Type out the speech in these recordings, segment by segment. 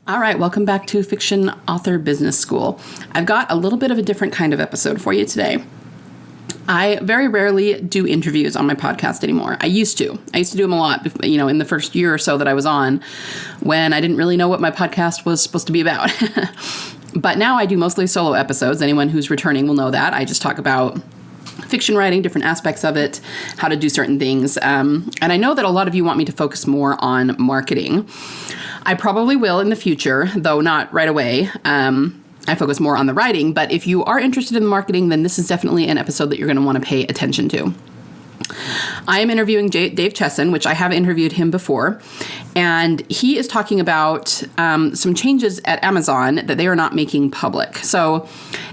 All right, welcome back to Fiction Author Business School. I've got a little bit of a different kind of episode for you today. I very rarely do interviews on my podcast anymore. I used to do them a lot, in the first year or so that I was on, when I didn't really know what my podcast was supposed to be about. But now I do mostly solo episodes. Anyone who's returning will know that. I just talk about fiction writing, different aspects of it, how to do certain things. And I know that a lot of you want me to focus more on marketing. I probably will in the future, though not right away. I focus more on the writing, but if you are interested in the marketing, then this is definitely an episode that you're going to want to pay attention to. I am interviewing Dave Chesson, which I have interviewed him before, and he is talking about some changes at Amazon that they are not making public. So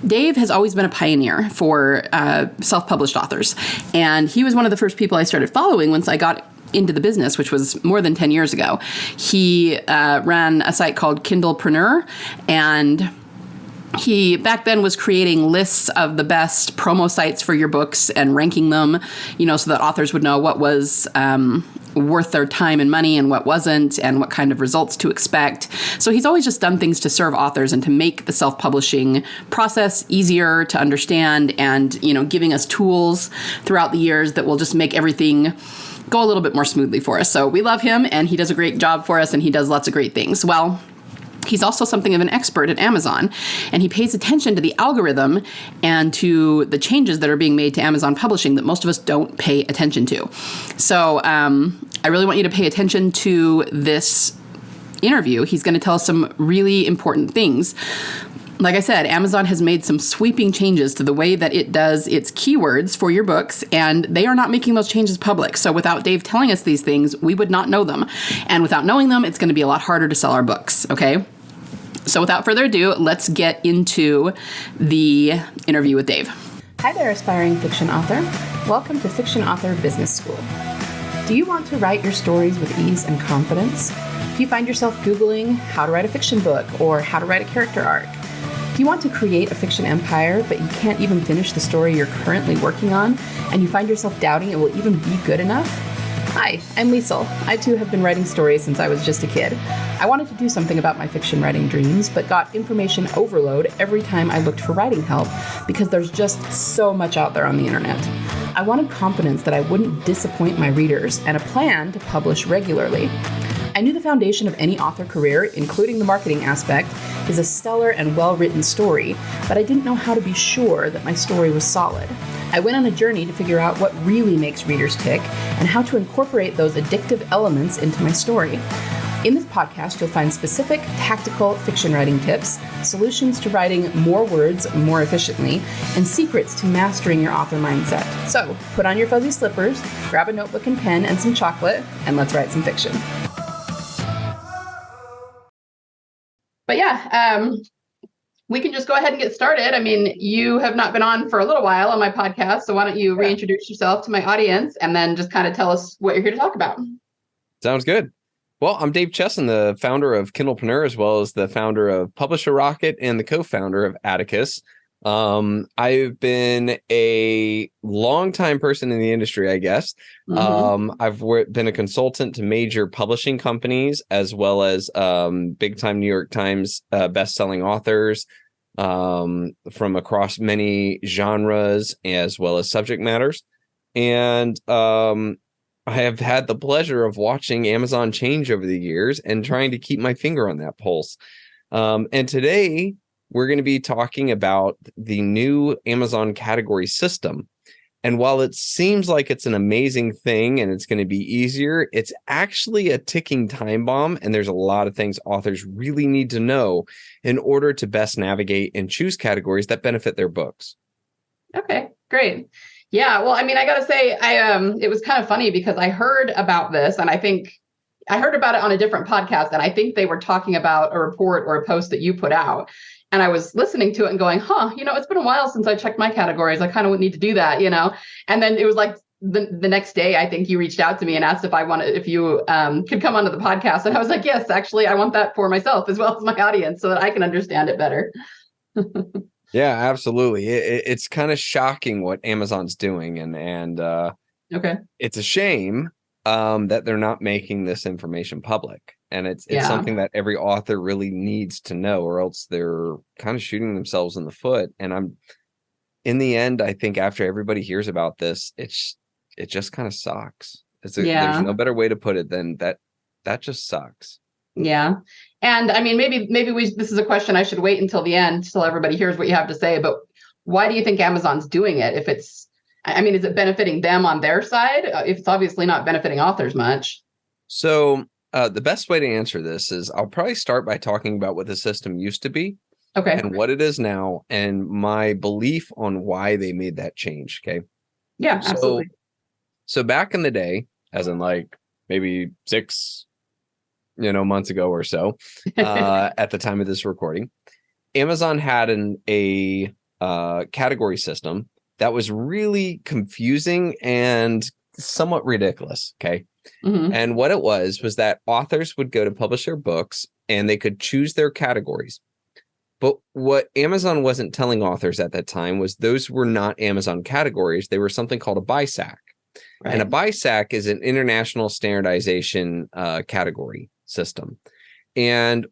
Dave has always been a pioneer for self-published authors, and he was one of the first people I started following once I got into the business, which was more than 10 years ago. He ran a site called Kindlepreneur, and he back then was creating lists of the best promo sites for your books and ranking them, so that authors would know what was worth their time and money and what wasn't, and what kind of results to expect. So he's always just done things to serve authors and to make the self-publishing process easier to understand, and, giving us tools throughout the years that will just make everything go a little bit more smoothly for us. So we love him, and he does a great job for us, and he does lots of great things. Well, he's also something of an expert at Amazon, and he pays attention to the algorithm and to the changes that are being made to Amazon publishing that most of us don't pay attention to. So I really want you to pay attention to this interview. He's going to tell us some really important things. Like I said, Amazon has made some sweeping changes to the way that it does its keywords for your books, and they are not making those changes public. So without Dave telling us these things, we would not know them. And without knowing them, it's going to be a lot harder to sell our books, okay? So without further ado, let's get into the interview with Dave. Hi there, aspiring fiction author. Welcome to Fiction Author Business School. Do you want to write your stories with ease and confidence? Do you find yourself Googling how to write a fiction book or how to write a character arc? Do you want to create a fiction empire, but you can't even finish the story you're currently working on, and you find yourself doubting it will even be good enough? Hi, I'm Liesl. I too have been writing stories since I was just a kid. I wanted to do something about my fiction writing dreams, but got information overload every time I looked for writing help, because there's just so much out there on the internet. I wanted confidence that I wouldn't disappoint my readers, and a plan to publish regularly. I knew the foundation of any author career, including the marketing aspect, is a stellar and well-written story, but I didn't know how to be sure that my story was solid. I went on a journey to figure out what really makes readers tick and how to incorporate those addictive elements into my story. In this podcast, you'll find specific, tactical fiction writing tips, solutions to writing more words more efficiently, and secrets to mastering your author mindset. So, put on your fuzzy slippers, grab a notebook and pen and some chocolate, and let's write some fiction. But yeah, we can just go ahead and get started. I mean, you have not been on for a little while on my podcast, so why don't you reintroduce yourself to my audience and then just kind of tell us what you're here to talk about. Sounds good. Well, I'm Dave Chesson, the founder of Kindlepreneur, as well as the founder of Publisher Rocket and the co-founder of Atticus. I've been a longtime person in the industry, I guess. I've been a consultant to major publishing companies, as well as big-time New York Times best-selling authors from across many genres, as well as subject matters. And I have had the pleasure of watching Amazon change over the years and trying to keep my finger on that pulse. And today, we're going to be talking about the new Amazon category system. And while it seems like it's an amazing thing and it's going to be easier, it's actually a ticking time bomb. And there's a lot of things authors really need to know in order to best navigate and choose categories that benefit their books. Okay, great. Yeah, well, I mean, I got to say, it was kind of funny because I heard about this, and I think I heard about it on a different podcast, and I think they were talking about a report or a post that you put out. And I was listening to it and going, it's been a while since I checked my categories. I kind of would need to do that, And then it was like the next day, I think you reached out to me and asked if you could come onto the podcast. And I was like, yes, actually, I want that for myself as well as my audience so that I can understand it better. Yeah, absolutely. It's kind of shocking what Amazon's doing. And okay, it's a shame that they're not making this information public. And it's Yeah. something that every author really needs to know, or else they're kind of shooting themselves in the foot. And in the end, I think after everybody hears about this, it just kind of sucks. There's no better way to put it than that. That just sucks. Yeah. And I mean, maybe this is a question I should wait until the end, till everybody hears what you have to say. But why do you think Amazon's doing it? If it's, I mean, is it benefiting them on their side? If it's obviously not benefiting authors much. So the best way to answer this is I'll probably start by talking about what the system used to be. Okay. And what it is now, and my belief on why they made that change. Okay. Yeah, absolutely. So back in the day, as in like maybe 6 months ago or so, at the time of this recording, Amazon had a category system that was really confusing and somewhat ridiculous. Okay. Mm-hmm. And what it was that authors would go to publish their books and they could choose their categories. But what Amazon wasn't telling authors at that time was those were not Amazon categories. They were something called a BISAC. Right. And a BISAC is an international standardization category system. And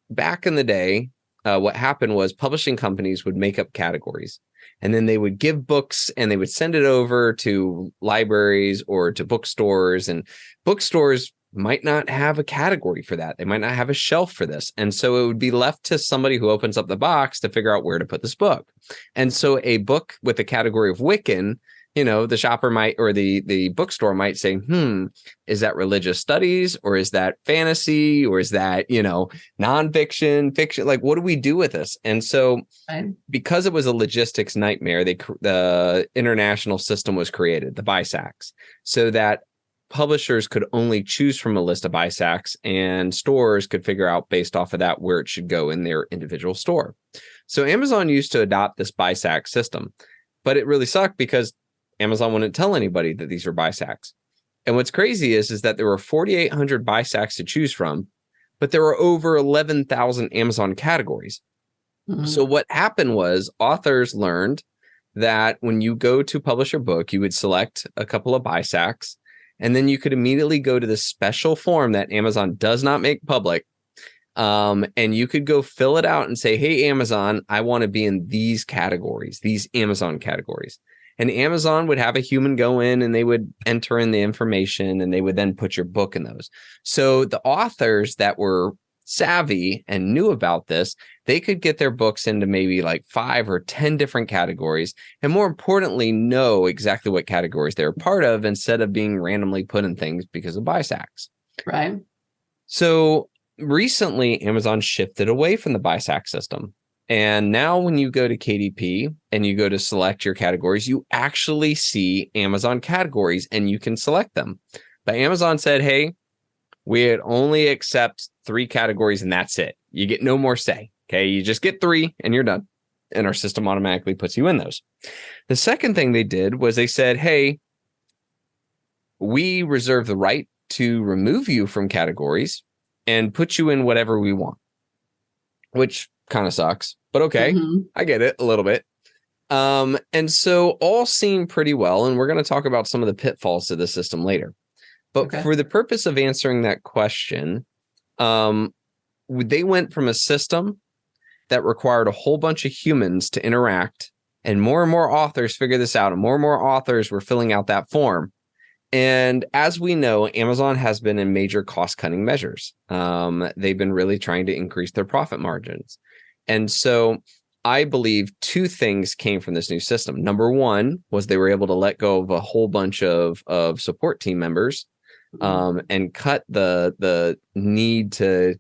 back in the day, what happened was publishing companies would make up categories. And then they would give books and they would send it over to libraries or to bookstores. And bookstores might not have a category for that. They might not have a shelf for this. And so it would be left to somebody who opens up the box to figure out where to put this book. And so a book with the category of Wiccan, the shopper might, or the bookstore might say, is that religious studies, or is that fantasy, or is that, nonfiction, fiction? Like, what do we do with this? And so because it was a logistics nightmare, the international system was created, the BISACs, so that publishers could only choose from a list of BISACs and stores could figure out based off of that where it should go in their individual store. So Amazon used to adopt this BISAC system, but it really sucked because Amazon wouldn't tell anybody that these were BISACs. And what's crazy is that there were 4,800 BISACs to choose from, but there were over 11,000 Amazon categories. Mm-hmm. So what happened was authors learned that when you go to publish your book, you would select a couple of BISACs, and then you could immediately go to the special form that Amazon does not make public. And you could go fill it out and say, hey, Amazon, I want to be in these categories, these Amazon categories. And Amazon would have a human go in and they would enter in the information and they would then put your book in those. So the authors that were savvy and knew about this, they could get their books into maybe like 5 or 10 different categories. And more importantly, know exactly what categories they're part of instead of being randomly put in things because of BISACs. Right. So recently, Amazon shifted away from the BISAC system. And now when you go to KDP and you go to select your categories, you actually see Amazon categories and you can select them. But Amazon said, hey, we'd only accept 3 categories and that's it. You get no more say. Okay, you just get 3 and you're done. And our system automatically puts you in those. The second thing they did was they said, hey, we reserve the right to remove you from categories and put you in whatever we want, which kind of sucks, but okay. Mm-hmm. I get it a little bit. And so all seem pretty well. And we're going to talk about some of the pitfalls to the system later. But for the purpose of answering that question, they went from a system that required a whole bunch of humans to interact, and more authors figured this out, and more authors were filling out that form. And as we know, Amazon has been in major cost-cutting measures. They've been really trying to increase their profit margins. And so I believe 2 things came from this new system. Number 1 was they were able to let go of a whole bunch of support team members and cut the need to,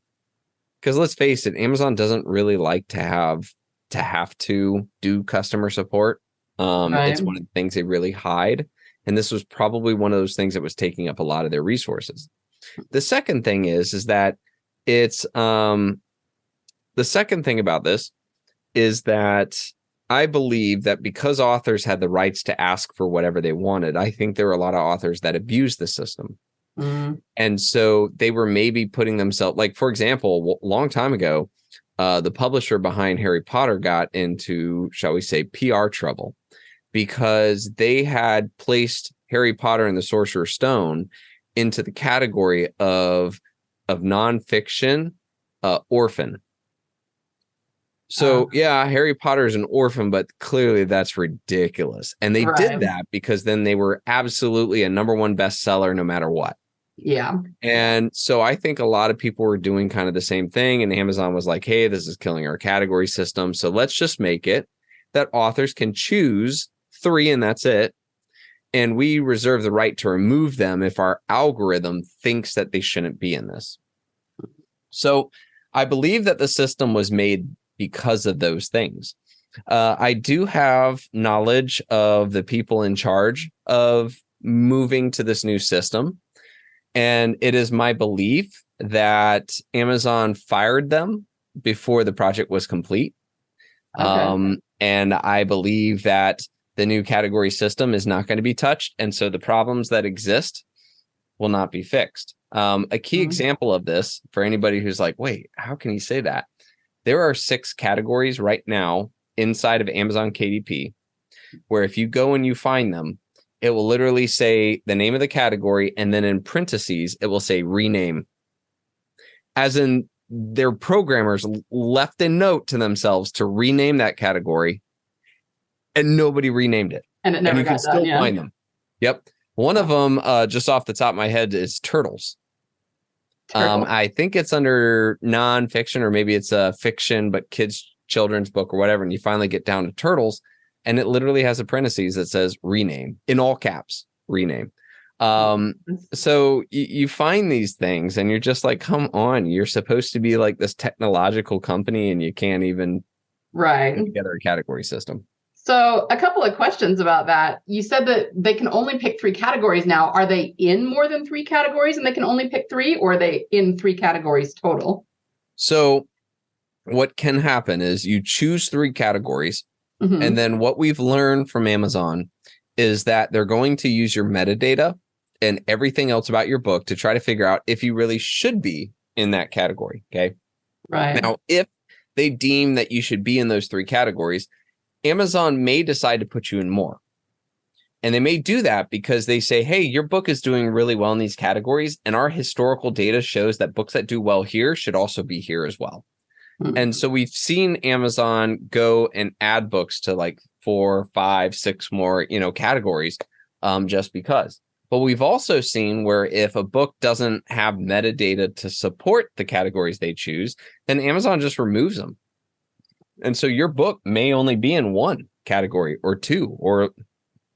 because let's face it, Amazon doesn't really like to have to do customer support. It's one of the things they really hide. And this was probably one of those things that was taking up a lot of their resources. The second thing is that it's the second thing about this is that I believe that because authors had the rights to ask for whatever they wanted, I think there were a lot of authors that abused the system. Mm-hmm. And so they were maybe putting themselves, like, for example, a long time ago, the publisher behind Harry Potter got into, shall we say, PR trouble because they had placed Harry Potter and the Sorcerer's Stone into the category of of nonfiction, orphan. So yeah, Harry Potter's an orphan, but clearly that's ridiculous. And they did that because then they were absolutely a #1 bestseller no matter what. Yeah. And so I think a lot of people were doing kind of the same thing. And Amazon was like, hey, this is killing our category system. So let's just make it that authors can choose 3 and that's it. And we reserve the right to remove them if our algorithm thinks that they shouldn't be in this. So I believe that the system was made because of those things. I do have knowledge of the people in charge of moving to this new system. And it is my belief that Amazon fired them before the project was complete. Okay. And I believe that the new category system is not going to be touched. And so the problems that exist will not be fixed. A key example of this for anybody who's like, wait, how can you say that? There are 6 categories right now inside of Amazon KDP, where if you go and you find them, it will literally say the name of the category. And then in parentheses, it will say rename. As in their programmers left a note to themselves to rename that category. And nobody renamed it. And it never and you got can still find them. Yep. One of them, just off the top of my head, is turtles. I think it's under nonfiction, or maybe it's a fiction, but children's book or whatever. And you finally get down to turtles, and it literally has a parentheses that says rename in all caps, rename. So you find these things and you're just like, come on, you're supposed to be like this technological company and you can't even put together a category system. So a couple of questions about that. You said that they can only pick 3 categories now. Are they in more than 3 categories and they can only pick 3, or are they in 3 categories total? So what can happen is you choose 3 categories. And then what we've learned from Amazon is that they're going to use your metadata and everything else about your book to try to figure out if you really should be in that category. Okay. Right. Now, if they deem that you should be in those 3 categories, Amazon may decide to put you in more. And they may do that because they say, hey, your book is doing really well in these categories. And our historical data shows that books that do well here should also be here as well. And so we've seen Amazon go and add books to like 4, 5, 6 more, categories just because. But we've also seen where if a book doesn't have metadata to support the categories they choose, then Amazon just removes them. And so your book may only be in 1 category or 2, or,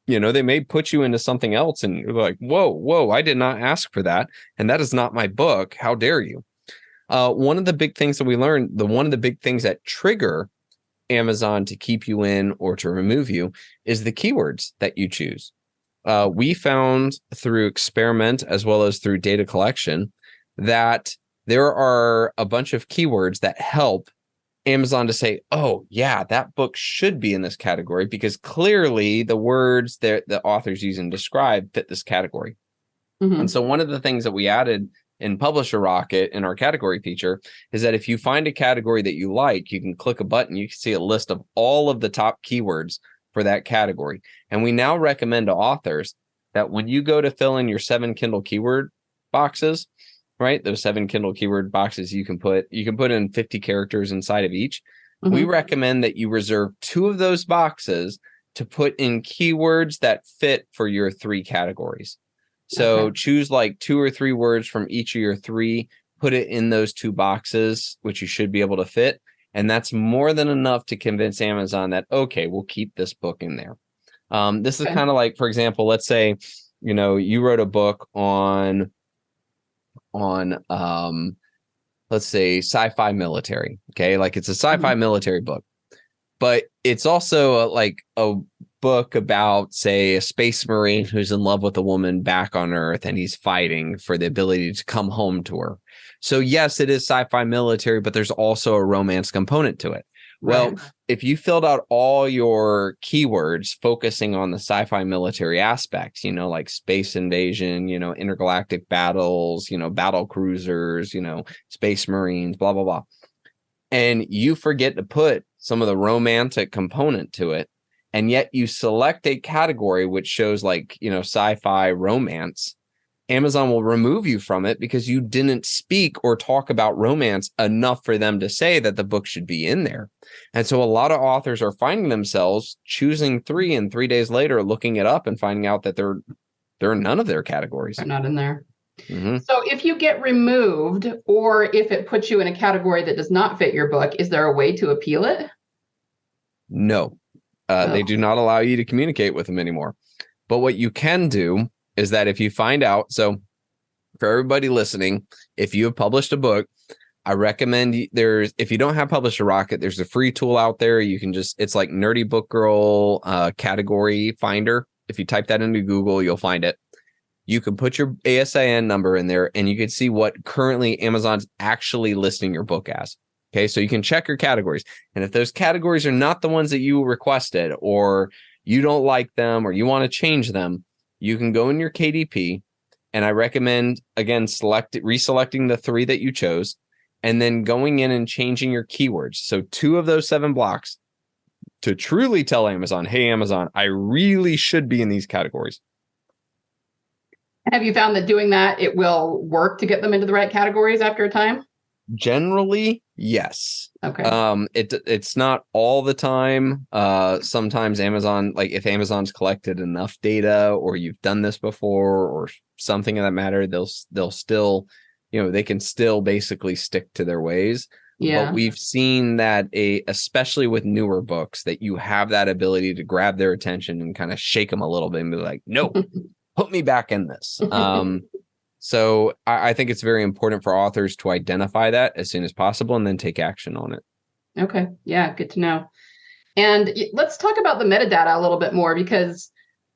they may put you into something else and you're like, whoa, I did not ask for that. And that is not my book. How dare you? One of the big things that we learned, one of the big things that trigger Amazon to keep you in or to remove you is the keywords that you choose. We found through experiment as well as through data collection that there are a bunch of keywords that help Amazon to say, oh, yeah, that book should be in this category because clearly the words that the author's using to describe fit this category. And so one of the things that we added in Publisher Rocket in our category feature is that if you find a category that you like, you can click a button, you can see a list of all of the top keywords for that category. And we now recommend to authors that when you go to fill in your 7 Kindle keyword boxes, right? Those 7 Kindle keyword boxes you can put in 50 characters inside of each. We recommend that you reserve 2 of those boxes to put in keywords that fit for your 3 categories. So choose like 2 or 3 words from each of your 3, put it in those 2 boxes, which you should be able to fit. And that's more than enough to convince Amazon that, okay, we'll keep this book in there. This is kind of like, for example, let's say, you wrote a book on let's say sci-fi military. Okay. Like it's a sci-fi military book, but it's also like a book about, say, a space marine who's in love with a woman back on Earth and he's fighting for the ability to come home to her. So yes, it is sci-fi military, but there's also a romance component to it. Well, if you filled out all your keywords focusing on the sci-fi military aspects, like space invasion, intergalactic battles, battle cruisers, space marines, blah, blah, blah. And you forget to put some of the romantic component to it. And yet you select a category which shows like, sci-fi romance. Amazon will remove you from it because you didn't speak or talk about romance enough for them to say that the book should be in there. And so a lot of authors are finding themselves choosing 3 and 3 days later looking it up and finding out that they're in none of their categories. They're not in there. Mm-hmm. So if you get removed, or if it puts you in a category that does not fit your book, is there a way to appeal it? No, they do not allow you to communicate with them anymore. But what you can do is that if you find out, so for everybody listening, if you have published a book, I recommend if you don't have Publish a Rocket, there's a free tool out there. You can it's like Nerdy Book Girl category finder. If you type that into Google, you'll find it. You can put your ASIN number in there and you can see what currently Amazon's actually listing your book as. Okay, so you can check your categories. And if those categories are not the ones that you requested, or you don't like them, or you want to change them, you can go in your KDP. And I recommend, again, reselecting the 3 that you chose, and then going in and changing your keywords. So 2 of those 7 blocks to truly tell Amazon, hey, Amazon, I really should be in these categories. Have you found that doing that, it will work to get them into the right categories after a time? Generally, yes. Okay. It's not all the time. Sometimes Amazon, like if Amazon's collected enough data, or you've done this before, or something of that matter, they'll still, they can still basically stick to their ways. Yeah. But we've seen that especially with newer books, that you have that ability to grab their attention and kind of shake them a little bit and be like, no, put me back in this. So I think it's very important for authors to identify that as soon as possible and then take action on it. Okay. Yeah. Good to know. And let's talk about the metadata a little bit more, because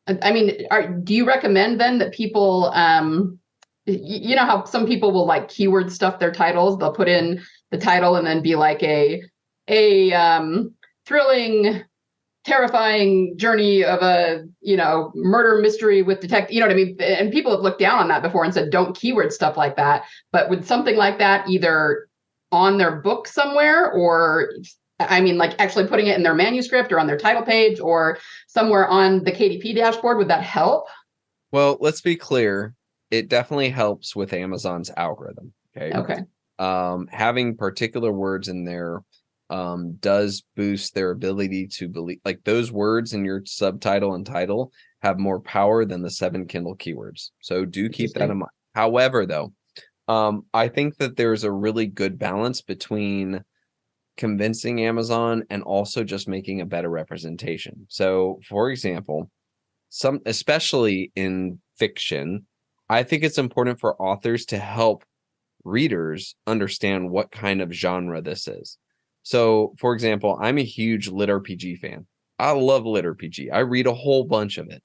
I mean, do you recommend then that people, you know how some people will like keyword stuff their titles? They'll put in the title and then be like a thrilling, terrifying journey of a, murder mystery with detective, you know what I mean? And people have looked down on that before and said, don't keyword stuff like that. But with something like that, either on their book somewhere, or like actually putting it in their manuscript or on their title page or somewhere on the KDP dashboard, would that help? Well, let's be clear. It definitely helps with Amazon's algorithm. Okay. Having particular words in there does boost their ability to believe, like those words in your subtitle and title have more power than the 7 Kindle keywords. So do keep that in mind. However, though, I think that there's a really good balance between convincing Amazon and also just making a better representation. So, for example, especially in fiction, I think it's important for authors to help readers understand what kind of genre this is. So, for example, I'm a huge lit RPG fan. I love lit RPG. I read a whole bunch of it.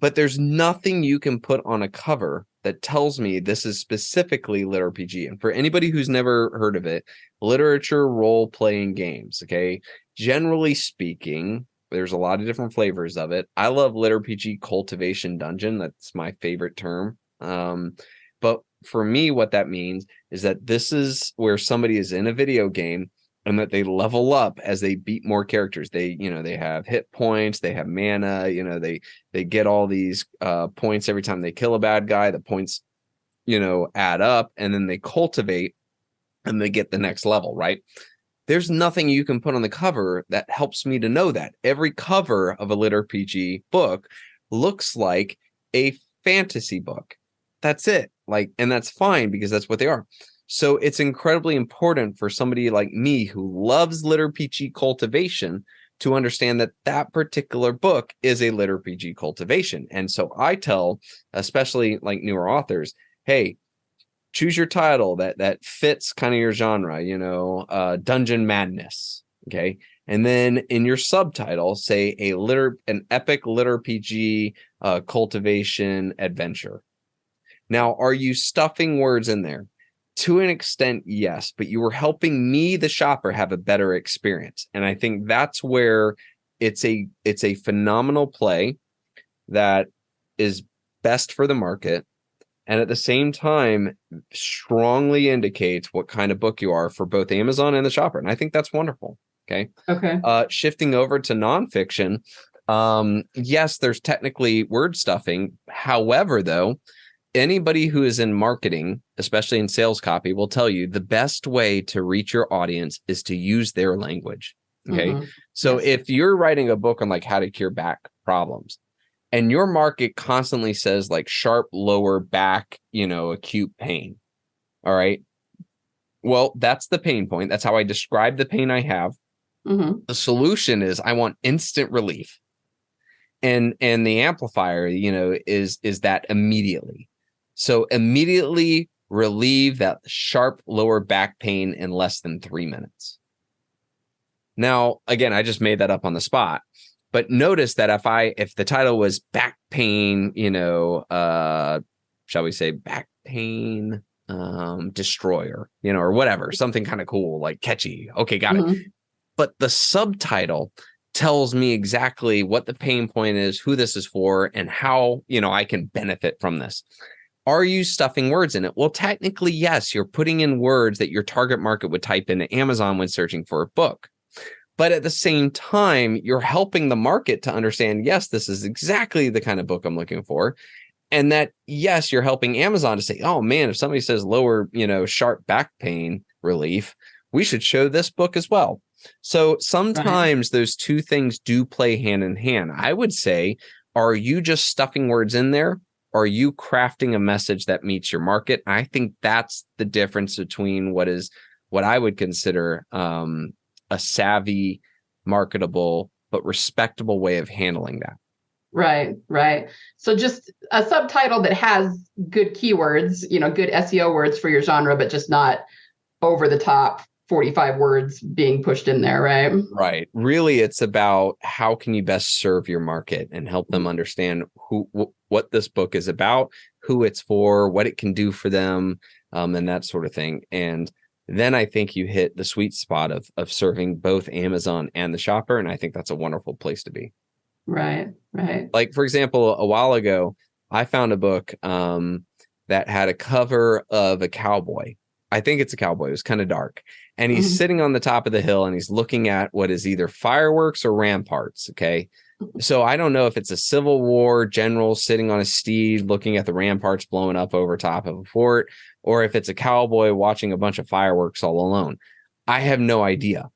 But there's nothing you can put on a cover that tells me this is specifically lit RPG. And for anybody who's never heard of it, literature role-playing games, okay? Generally speaking, there's a lot of different flavors of it. I love lit RPG Cultivation Dungeon. That's my favorite term. But for me, what that means is that this is where somebody is in a video game and that they level up as they beat more characters. They have hit points, they have mana, they get all these points every time they kill a bad guy. The points, add up, and then they cultivate and they get the next level, right? There's nothing you can put on the cover that helps me to know that. Every cover of a lit RPG book looks like a fantasy book. That's it. And that's fine because that's what they are. So it's incredibly important for somebody like me who loves lit RPG cultivation to understand that that particular book is a lit RPG cultivation. And so I tell, especially like newer authors, hey, choose your title that fits kind of your genre, Dungeon Madness. Okay. And then in your subtitle, say an epic lit RPG cultivation adventure. Now, are you stuffing words in there? To an extent, yes, but you were helping me, the shopper, have a better experience. And I think that's where it's a phenomenal play that is best for the market. And at the same time, strongly indicates what kind of book you are for both Amazon and the shopper. And I think that's wonderful. Okay. Shifting over to nonfiction. Yes, there's technically word stuffing. However, though, anybody who is in marketing, especially in sales copy, will tell you the best way to reach your audience is to use their language. Okay. Mm-hmm. So Yes. if you're writing a book on like how to cure back problems and your market constantly says like sharp lower back, acute pain. All right. Well, that's the pain point. That's how I describe the pain I have. Mm-hmm. The solution is I want instant relief. And the amplifier, is that immediately. So immediately relieve that sharp lower back pain in less than 3 minutes. Now, again, I just made that up on the spot, but notice that if the title was back pain, shall we say back pain destroyer, or whatever, something kind of cool, like catchy. Okay, got Mm-hmm. it. But the subtitle tells me exactly what the pain point is, who this is for, and how, I can benefit from this. Are you stuffing words in it? Well, technically, yes, you're putting in words that your target market would type into Amazon when searching for a book. But at the same time, you're helping the market to understand, yes, this is exactly the kind of book I'm looking for. And that, yes, you're helping Amazon to say, oh man, if somebody says lower, sharp back pain relief, we should show this book as well. So sometimes those two things do play hand in hand. I would say, are you just stuffing words in there? Or are you crafting a message that meets your market? I think that's the difference between what I would consider a savvy, marketable, but respectable way of handling that. Right. So just a subtitle that has good keywords, good SEO words for your genre, but just not over the top 45 words being pushed in there, right? Right. Really, it's about how can you best serve your market and help them understand what this book is about, who it's for, what it can do for them, and that sort of thing. And then I think you hit the sweet spot of serving both Amazon and the shopper. And I think that's a wonderful place to be. Right. Like, for example, a while ago, I found a book that had a cover of a cowboy. I think it's a cowboy. It was kind of dark. And he's sitting on the top of the hill and he's looking at what is either fireworks or ramparts. Okay. So I don't know if it's a Civil War general sitting on a steed looking at the ramparts blowing up over top of a fort, or if it's a cowboy watching a bunch of fireworks all alone. I have no idea.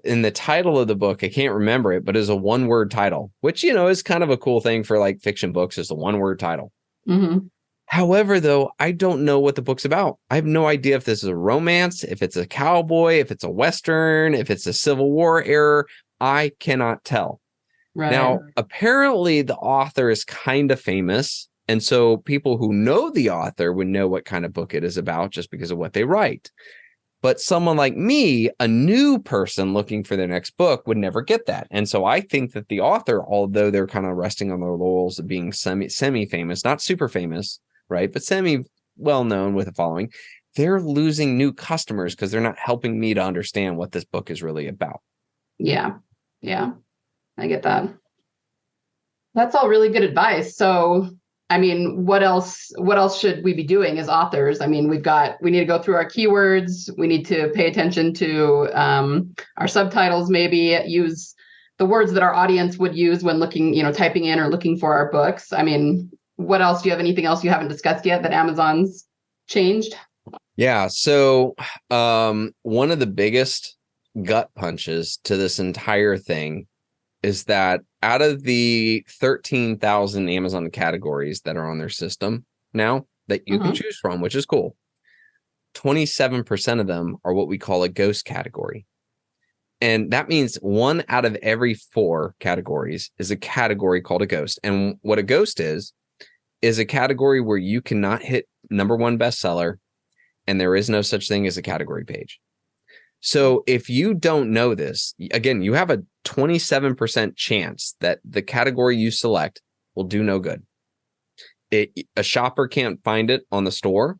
In the title of the book, I can't remember it, but it's a one-word title, which, is kind of a cool thing for like fiction books, is a one-word title. Mm-hmm. However, though, I don't know what the book's about. I have no idea if this is a romance, if it's a cowboy, if it's a Western, if it's a Civil War era. I cannot tell. Right. Now, apparently the author is kind of famous. And so people who know the author would know what kind of book it is about just because of what they write. But someone like me, a new person looking for their next book, would never get that. And so I think that the author, although they're kind of resting on their laurels of being semi-famous, not super famous, right, but semi well-known with a following, they're losing new customers because they're not helping me to understand what this book is really about. Yeah. I get that. That's all really good advice. So, I mean, what else should we be doing as authors? I mean, we need to go through our keywords. We need to pay attention to our subtitles, maybe use the words that our audience would use when looking, typing in or looking for our books. I mean, what else? Do you have anything else you haven't discussed yet that Amazon's changed? Yeah. So one of the biggest gut punches to this entire thing is that out of the 13,000 Amazon categories that are on their system now that you can choose from, which is cool, 27% of them are what we call a ghost category. And that means 1 out of every 4 categories is a category called a ghost. And what a ghost is a category where you cannot hit #1 bestseller, and there is no such thing as a category page. So if you don't know this, again, you have a 27% chance that the category you select will do no good. A shopper can't find it on the store.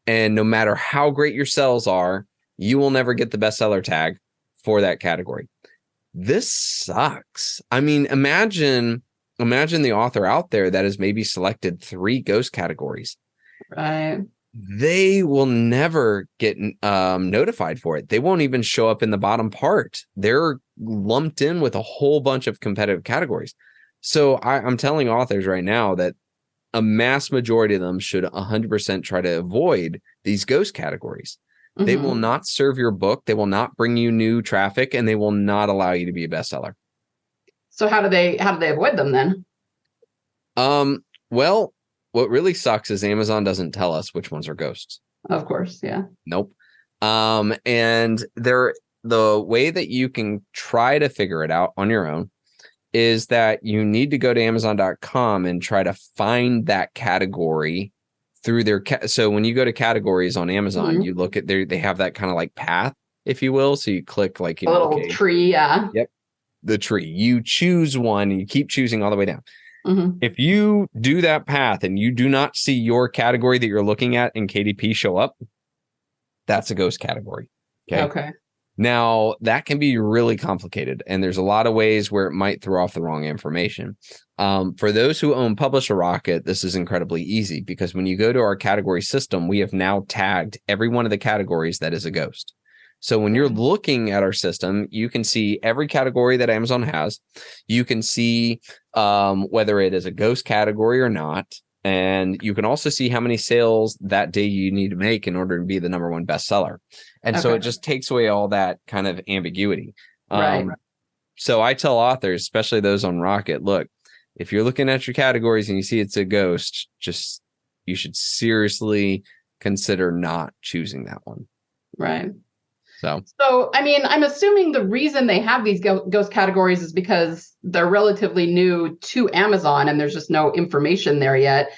And no matter how great your sales are, you will never get the bestseller tag for that category. This sucks. I mean, imagine the author out there that has maybe selected 3 ghost categories. Right. They will never get notified for it. They won't even show up in the bottom part. They're lumped in with a whole bunch of competitive categories. So I'm telling authors right now that a mass majority of them should 100% try to avoid these ghost categories. They will not serve your book. They will not bring you new traffic, and they will not allow you to be a bestseller. So how do they avoid them then? Well, what really sucks is Amazon doesn't tell us which ones are ghosts. Of course, yeah. Nope. And the way that you can try to figure it out on your own is that you need to go to Amazon.com and try to find that category through their so when you go to categories on Amazon, you look at they have that kind of like path, if you will. So you click like a little tree, yeah. Yep. The tree. You choose one and you keep choosing all the way down. If you do that path and you do not see your category that you're looking at in KDP show up, that's a ghost category. Okay. Now, that can be really complicated, and there's a lot of ways where it might throw off the wrong information. For those who own Publisher Rocket, this is incredibly easy because when you go to our category system, we have now tagged every one of the categories that is a ghost. So when you're looking at our system, you can see every category that Amazon has. You can see whether it is a ghost category or not. And you can also see how many sales that day you need to make in order to be the #1 bestseller. And so it just takes away all that kind of ambiguity. Right. So I tell authors, especially those on Rocket, look, if you're looking at your categories and you see it's a ghost, you should seriously consider not choosing that one. Right. So, I mean, I'm assuming the reason they have these ghost categories is because they're relatively new to Amazon and there's just no information there yet.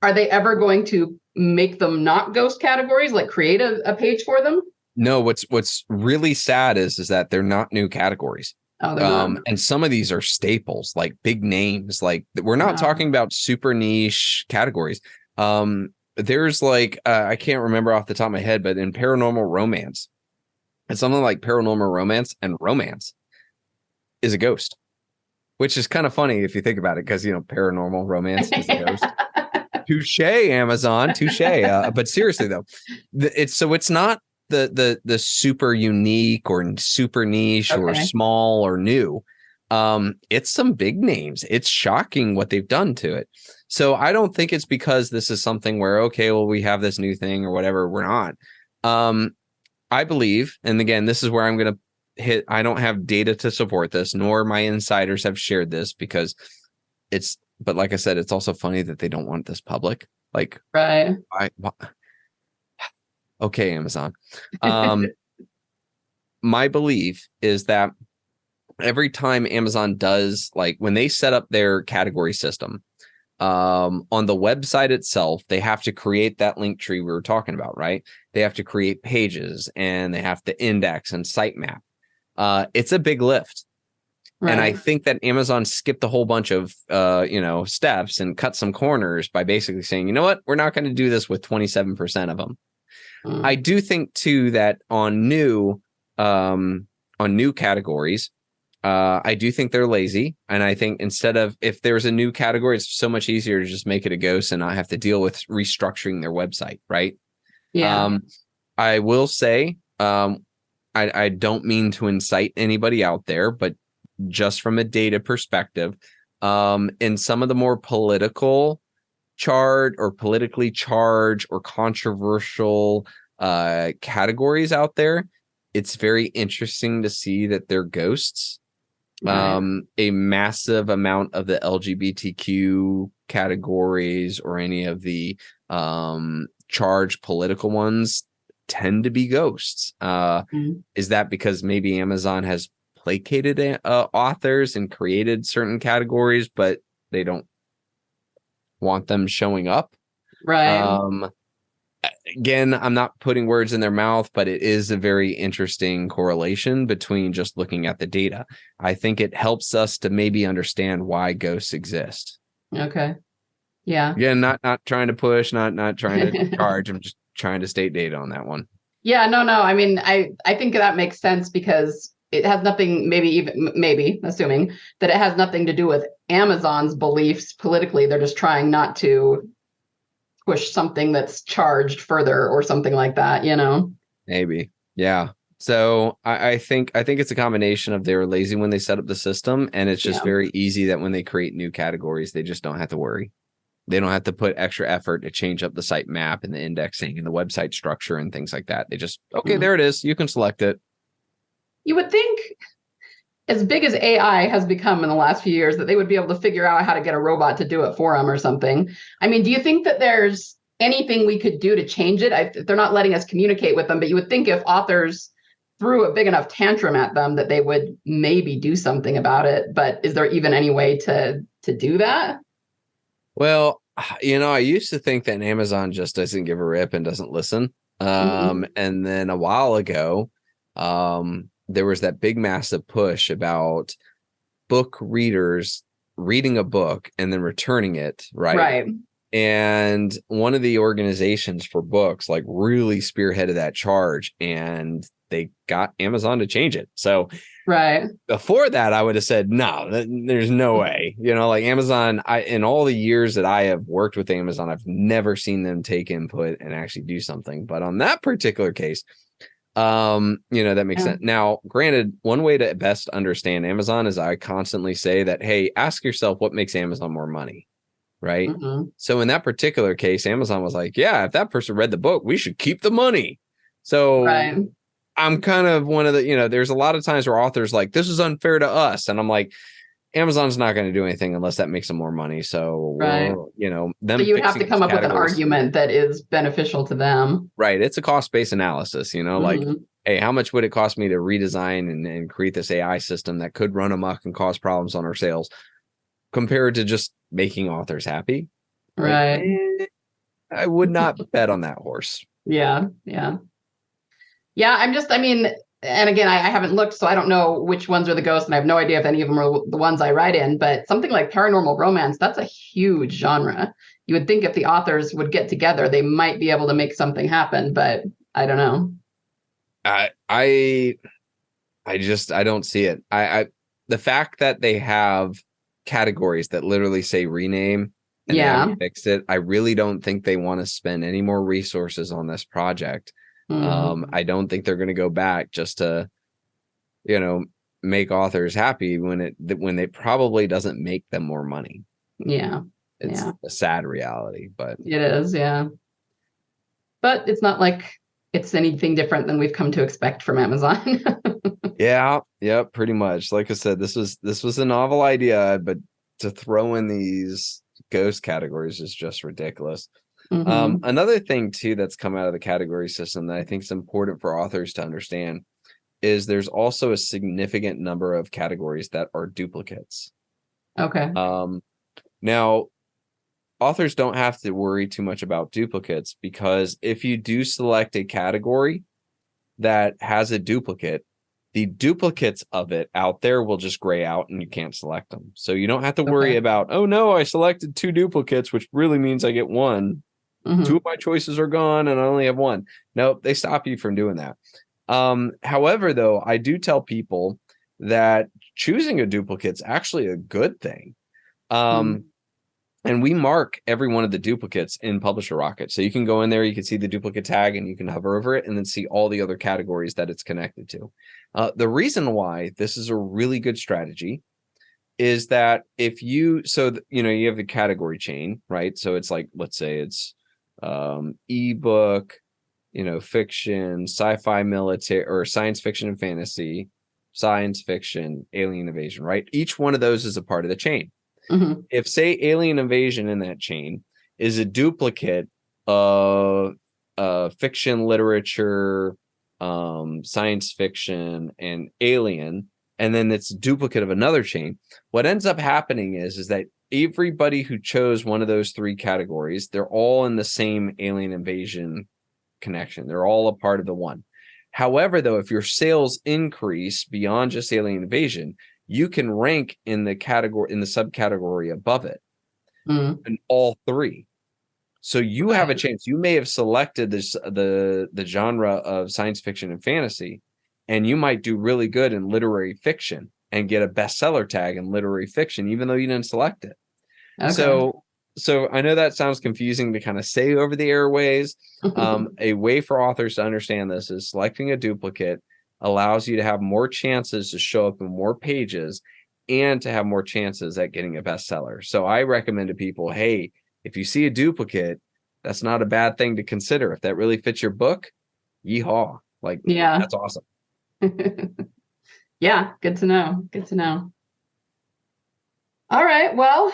Are they ever going to make them not ghost categories, like create a page for them? No, what's really sad is that they're not new categories. Oh, they're not. And some of these are staples, like big names. Like we're not talking about super niche categories. There's like, I can't remember off the top of my head, but in paranormal romance, it's something like paranormal romance, and romance is a ghost, which is kind of funny if you think about it, because, paranormal romance is a ghost. Touche, Amazon, touche. But seriously, though, it's not the super unique or super niche or small or new. It's some big names. It's shocking what they've done to it. So I don't think it's because this is something where, okay, well, we have this new thing or whatever. We're not. I believe, and again, this is where I'm going to hit. I don't have data to support this, nor my insiders have shared this because but like I said, it's also funny that they don't want this public. Like, right. Okay, Amazon. My belief is that every time Amazon does, like when they set up their category system, on the website itself, they have to create that link tree we were talking about, right? They have to create pages and they have to index and sitemap. It's a big lift. Right. And I think that Amazon skipped a whole bunch of, steps and cut some corners by basically saying, you know what, we're not going to do this with 27% of them. I do think too that on new categories, I do think they're lazy. And I think if there's a new category, it's so much easier to just make it a ghost and not have to deal with restructuring their website. Right. Yeah. I will say, I don't mean to incite anybody out there, but just from a data perspective, in some of the more politically charged or controversial categories out there, it's very interesting to see that they're ghosts. Right. A massive amount of the LGBTQ categories or any of the charged political ones tend to be ghosts. Is that because maybe Amazon has placated authors and created certain categories, but they don't want them showing up? Right. Again, I'm not putting words in their mouth, but it is a very interesting correlation between just looking at the data. I think it helps us to maybe understand why ghosts exist. Okay. Yeah. Again, not trying to push, not trying to charge. I'm just trying to state data on that one. Yeah, no. I mean, I think that makes sense because it has nothing, maybe assuming that it has nothing to do with Amazon's beliefs politically. They're just trying not to push something that's charged further or something like that, Maybe. Yeah. So I think it's a combination of they were lazy when they set up the system, and it's just very easy that when they create new categories, they just don't have to worry. They don't have to put extra effort to change up the site map and the indexing and the website structure and things like that. They just, okay, there it is. You can select it. You would think, as big as AI has become in the last few years, that they would be able to figure out how to get a robot to do it for them or something. I mean, do you think that there's anything we could do to change it? They're not letting us communicate with them, but you would think if authors threw a big enough tantrum at them that they would maybe do something about it. But is there even any way to do that? Well, I used to think that Amazon just doesn't give a rip and doesn't listen. And then a while ago, there was that big massive push about book readers reading a book and then returning it, right? And one of the organizations for books like really spearheaded that charge, and they got Amazon to change it. So before that, I would have said, no, there's no way, like Amazon, in all the years that I have worked with Amazon, I've never seen them take input and actually do something. But on that particular case, that makes sense. Now, granted, one way to best understand Amazon is I constantly say that, hey, ask yourself what makes Amazon more money. Right. So in that particular case, Amazon was like, yeah, if that person read the book, we should keep the money. So I'm kind of one of the, there's a lot of times where authors like, this is unfair to us. And I'm like, Amazon's not going to do anything unless that makes them more money. So, them so you would have to come up with an argument that is beneficial to them. Right. It's a cost-based analysis, like, hey, how much would it cost me to redesign and create this AI system that could run amok and cause problems on our sales compared to just making authors happy? Right. I would not bet on that horse. Yeah. And again, I haven't looked, so I don't know which ones are the ghosts, and I have no idea if any of them are the ones I write in, but something like paranormal romance, that's a huge genre. You would think if the authors would get together, they might be able to make something happen, but I don't know. I don't see it. The fact that they have categories that literally say rename and they haven't fixed it, I really don't think they want to spend any more resources on this project. I don't think they're going to go back just to, make authors happy when it probably doesn't make them more money. Yeah. It's a sad reality, but it is. Yeah. But it's not like it's anything different than we've come to expect from Amazon. Yeah, pretty much. Like I said, this was a novel idea, but to throw in these ghost categories is just ridiculous. Another thing too that's come out of the category system that I think is important for authors to understand is there's also a significant number of categories that are duplicates. Okay. Now, authors don't have to worry too much about duplicates, because if you do select a category that has a duplicate, the duplicates of it out there will just gray out and you can't select them. So you don't have to worry about, oh no, I selected 2 duplicates, which really means I get 1. 2 of my choices are gone and I only have 1. Nope, they stop you from doing that. However, though, I do tell people that choosing a duplicate is actually a good thing. And we mark every one of the duplicates in Publisher Rocket. So you can go in there, you can see the duplicate tag, and you can hover over it and then see all the other categories that it's connected to. The reason why this is a really good strategy is that if you, you have the category chain, right? So it's like, let's say it's ebook, fiction, sci-fi, military, or science fiction and fantasy, science fiction, alien invasion, right? Each one of those is a part of the chain. If, say, alien invasion in that chain is a duplicate of fiction, literature, science fiction, and alien, and then it's a duplicate of another chain, what ends up happening is that everybody who chose one of those 3 categories, they're all in the same alien invasion connection. They're all a part of the one. However, though, if your sales increase beyond just alien invasion, you can rank in the category, in the subcategory above it, in all 3. So you have a chance. You may have selected this the genre of science fiction and fantasy, and you might do really good in literary fiction and get a bestseller tag in literary fiction, even though you didn't select it. So I know that sounds confusing to kind of say over the airways. A way for authors to understand this is selecting a duplicate allows you to have more chances to show up in more pages and to have more chances at getting a bestseller. So I recommend to people, hey, If you see a duplicate, that's not a bad thing to consider. If that really fits your book, yeehaw. Like, Yeah. that's awesome. Yeah. Good to know. Good to know. All right. Well,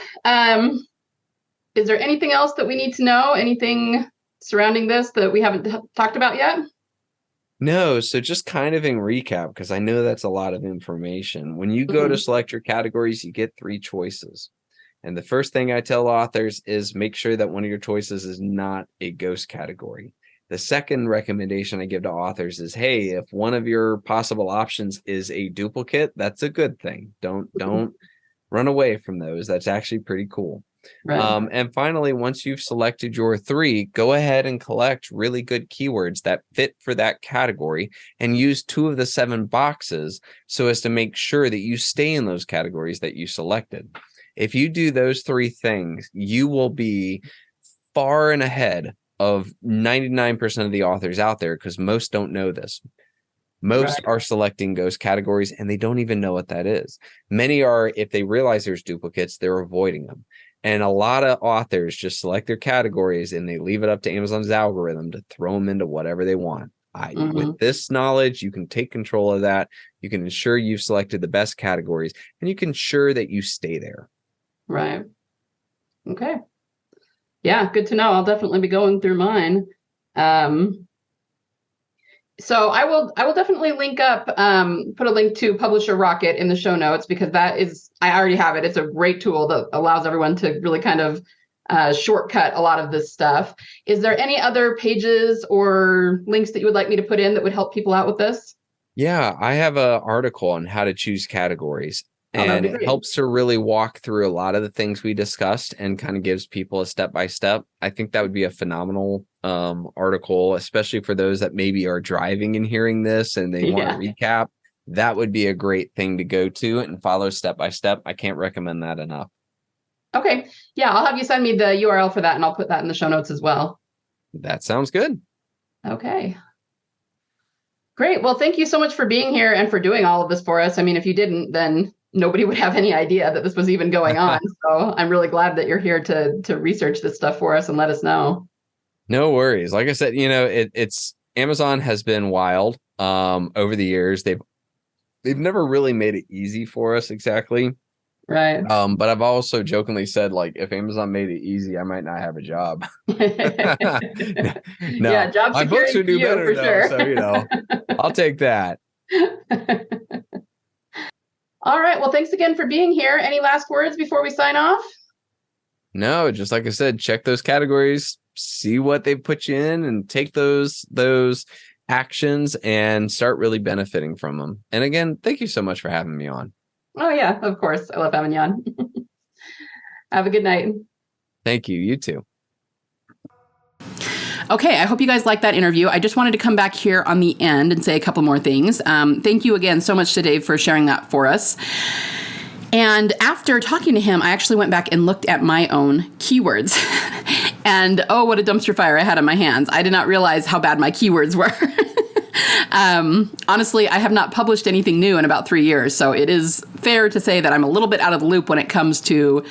is there anything else that we need to know? Anything surrounding this that we haven't talked about yet? No, so just kind of in recap, because I know that's a lot of information. When you go to select your categories, you get 3 choices. And the first thing I tell authors is make sure that one of your choices is not a ghost category. The second recommendation I give to authors is, hey, if one of your possible options is a duplicate, that's a good thing. Don't run away from those. That's actually pretty cool. Right. And finally, once you've selected your 3, go ahead and collect really good keywords that fit for that category and use 2 of the 7 boxes so as to make sure that you stay in those categories that you selected. If you do those 3 things, you will be far and ahead of 99% of the authors out there, because most don't know this. Most are selecting ghost categories and they don't even know what that is. Many are, if they realize there's duplicates, they're avoiding them. And a lot of authors just select their categories and they leave it up to Amazon's algorithm to throw them into whatever they want. With this knowledge, you can take control of that. You can ensure you've selected the best categories and you can ensure that you stay there. Right. Okay. Yeah, good to know. I'll definitely be going through mine. So I will definitely link up, put a link to Publisher Rocket in the show notes, because I already have it. It's a great tool that allows everyone to really kind of shortcut a lot of this stuff. Is there any other pages or links that you would like me to put in that would help people out with this? Yeah, I have an article on how to choose categories. And it helps to really walk through a lot of the things we discussed and kind of gives people a step-by-step. I think that would be a phenomenal article, especially for those that maybe are driving and hearing this and they want to recap. That would be a great thing to go to and follow step-by-step. I can't recommend that enough. Okay. Yeah, I'll have you send me the URL for that and I'll put that in the show notes as well. That sounds good. Okay. Great. Well, thank you so much for being here and for doing all of this for us. I mean, if you didn't, then nobody would have any idea that this was even going on. So I'm really glad that you're here to research this stuff for us and let us know. No worries. Like I said, it's Amazon has been wild over the years. They've never really made it easy for us exactly. Right. But I've also jokingly said, like, if Amazon made it easy, I might not have a job. No, yeah, job my books would do better for though. Sure. So, I'll take that. All right. Well, thanks again for being here. Any last words before we sign off? No, just like I said, check those categories, see what they put you in, and take those actions and start really benefiting from them. And again, thank you so much for having me on. Oh, yeah, of course. I love having you on. Have a good night. Thank you. You too. Okay, I hope you guys liked that interview. I just wanted to come back here on the end and say a couple more things. Thank you again so much to Dave for sharing that for us. And after talking to him, I actually went back and looked at my own keywords. And oh, what a dumpster fire I had on my hands. I did not realize how bad my keywords were. Honestly, I have not published anything new in about 3 years, so it is fair to say that I'm a little bit out of the loop when it comes to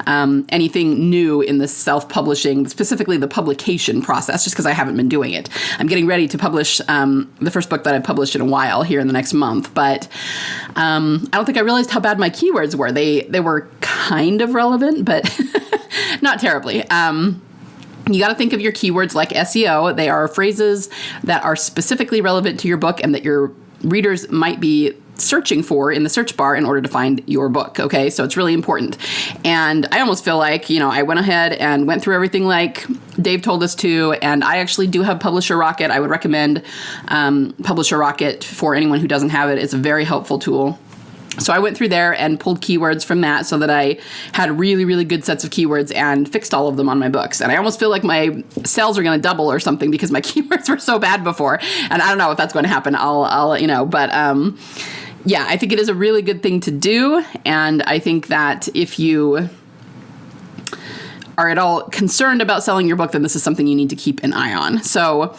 anything new in the self-publishing, specifically the publication process, just because I haven't been doing it. I'm getting ready to publish the first book that I've published in a while here in the next month, but I don't think I realized how bad my keywords were. They were kind of relevant, but not terribly. You got to think of your keywords like SEO. They are phrases that are specifically relevant to your book and that your readers might be searching for in the search bar in order to find your book. Okay, so it's really important. And I almost feel like, I went ahead and went through everything like Dave told us to. And I actually do have Publisher Rocket. I would recommend Publisher Rocket for anyone who doesn't have it. It's a very helpful tool. So I went through there and pulled keywords from that so that I had really, really good sets of keywords and fixed all of them on my books. And I almost feel like my sales are going to double or something because my keywords were so bad before. And I don't know if that's going to happen. I'll let you know. But yeah, I think it is a really good thing to do. And I think that if you are at all concerned about selling your book, then this is something you need to keep an eye on. So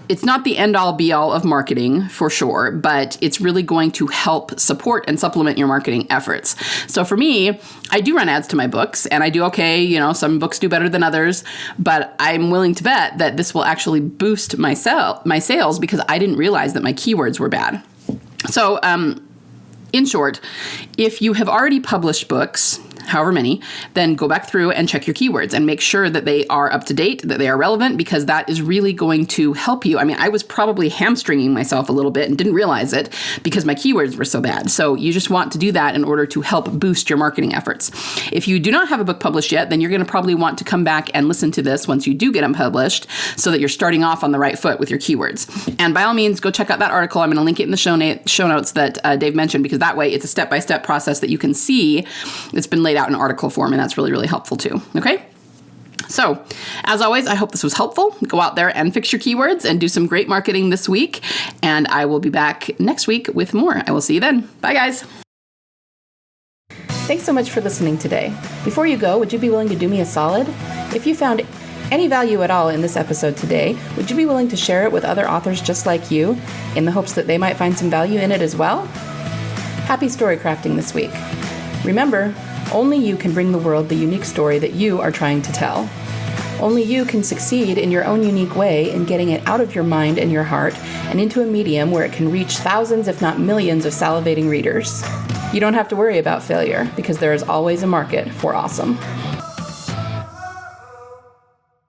it's not the end all be all of marketing for sure, but it's really going to help support and supplement your marketing efforts. So for me, I do run ads to my books, and I do okay. Some books do better than others, but I'm willing to bet that this will actually boost my sales because I didn't realize that my keywords were bad. So, in short, if you have already published books, however many, then go back through and check your keywords and make sure that they are up to date, that they are relevant, because that is really going to help you. I mean, I was probably hamstringing myself a little bit and didn't realize it because my keywords were so bad. So you just want to do that in order to help boost your marketing efforts. If you do not have a book published yet, then you're going to probably want to come back and listen to this once you do get them published so that you're starting off on the right foot with your keywords. And by all means, go check out that article. I'm going to link it in the show notes that Dave mentioned, because that way it's a step-by-step process that you can see. It's been laid out in article form, and that's really, really helpful too. Okay? So, as always, I hope this was helpful. Go out there and fix your keywords and do some great marketing this week. And I will be back next week with more. I will see you then. Bye, guys. Thanks so much for listening today. Before you go, would you be willing to do me a solid? If you found any value at all in this episode today, would you be willing to share it with other authors just like you in the hopes that they might find some value in it as well? Happy story crafting this week. Remember, only you can bring the world the unique story that you are trying to tell. Only you can succeed in your own unique way in getting it out of your mind and your heart and into a medium where it can reach thousands, if not millions, of salivating readers. You don't have to worry about failure because there is always a market for awesome.